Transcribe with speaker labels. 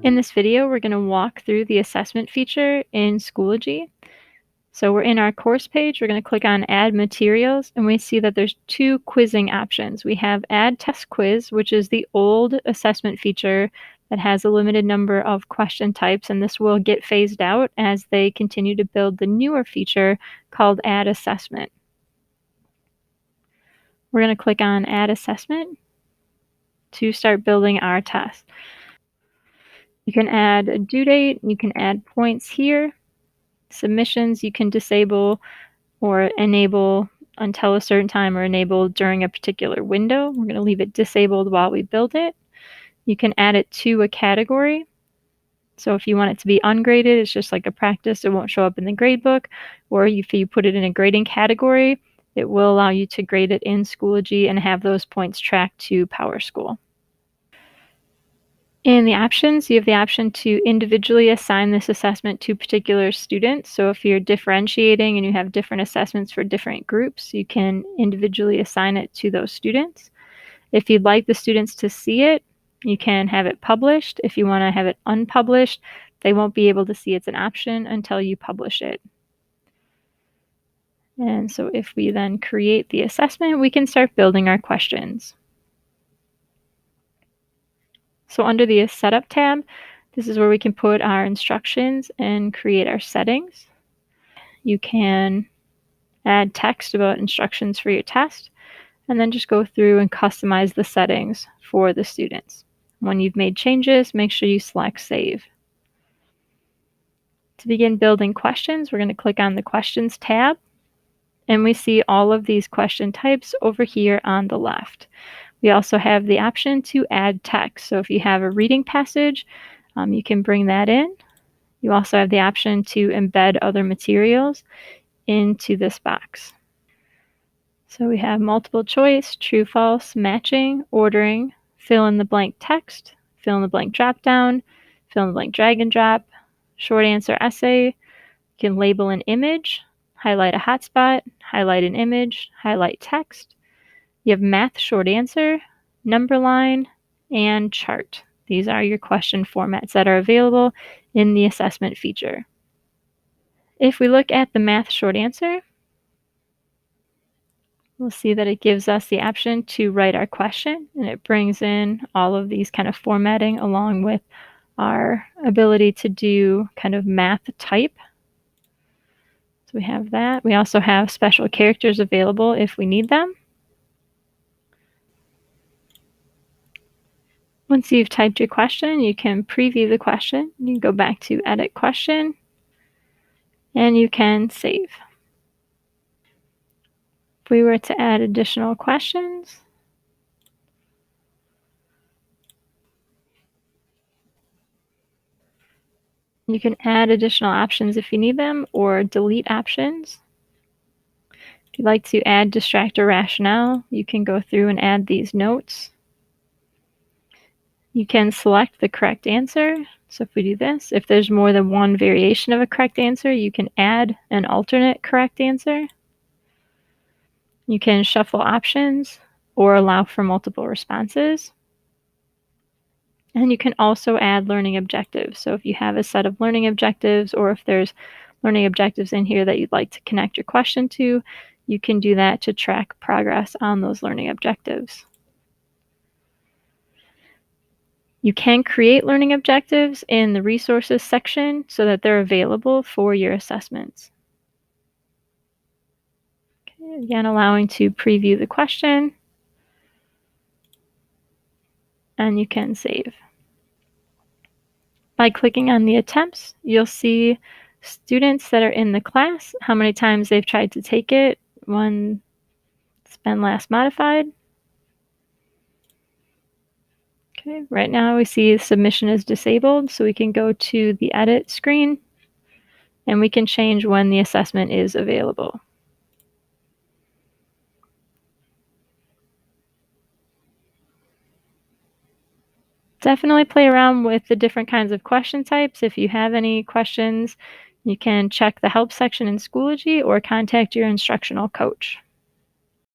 Speaker 1: In this video, we're going to walk through the assessment feature in Schoology. So we're in our course page. We're going to click on Add Materials, and we see that there's two quizzing options. We have Add Test Quiz, which is the old assessment feature that has a limited number of question types, and this will get phased out as they continue to build the newer feature called Add Assessment. We're going to click on Add Assessment to start building our test. You can add a due date, you can add points here. Submissions you can disable or enable until a certain time or enable during a particular window. We're going to leave it disabled while we build it. You can add it to a category. So if you want it to be ungraded, it's just like a practice, it won't show up in the gradebook. Or if you put it in a grading category, it will allow you to grade it in Schoology and have those points tracked to PowerSchool. In the options, you have the option to individually assign this assessment to particular students. So if you're differentiating and you have different assessments for different groups, you can individually assign it to those students. If you'd like the students to see it, you can have it published. If you want to have it unpublished, they won't be able to see it's an option until you publish it. And so if we then create the assessment, we can start building our questions. So under the Setup tab, this is where we can put our instructions and create our settings. You can add text about instructions for your test, and then just go through and customize the settings for the students. When you've made changes, make sure you select Save. To begin building questions, we're going to click on the Questions tab, and we see all of these question types over here on the left. We also have the option to add text. So if you have a reading passage, you can bring that in. You also have the option to embed other materials into this box. So we have multiple choice, true, false, matching, ordering, fill in the blank text, fill in the blank drop down, fill in the blank drag and drop, short answer essay. You can label an image, highlight a hotspot, highlight an image, highlight text. You have math short answer, number line, and chart. These are your question formats that are available in the assessment feature. If we look at the math short answer, we'll see that it gives us the option to write our question, and it brings in all of these kind of formatting along with our ability to do kind of math type. So we have that. We also have special characters available if we need them. Once you've typed your question, you can preview the question. You can go back to Edit Question, and you can save. If we were to add additional questions, you can add additional options if you need them, or delete options. If you'd like to add distractor rationale, you can go through and add these notes. You can select the correct answer. So if we do this, if there's more than one variation of a correct answer, you can add an alternate correct answer. You can shuffle options or allow for multiple responses. And you can also add learning objectives. So if you have a set of learning objectives, or if there's learning objectives in here that you'd like to connect your question to, you can do that to track progress on those learning objectives. You can create learning objectives in the resources section so that they're available for your assessments. Okay, again, allowing to preview the question, and you can save. By clicking on the attempts, you'll see students that are in the class, how many times they've tried to take it, when it's been last modified. Okay, right now we see submission is disabled, so we can go to the edit screen and we can change when the assessment is available. Definitely play around with the different kinds of question types. If you have any questions, you can check the help section in Schoology or contact your instructional coach.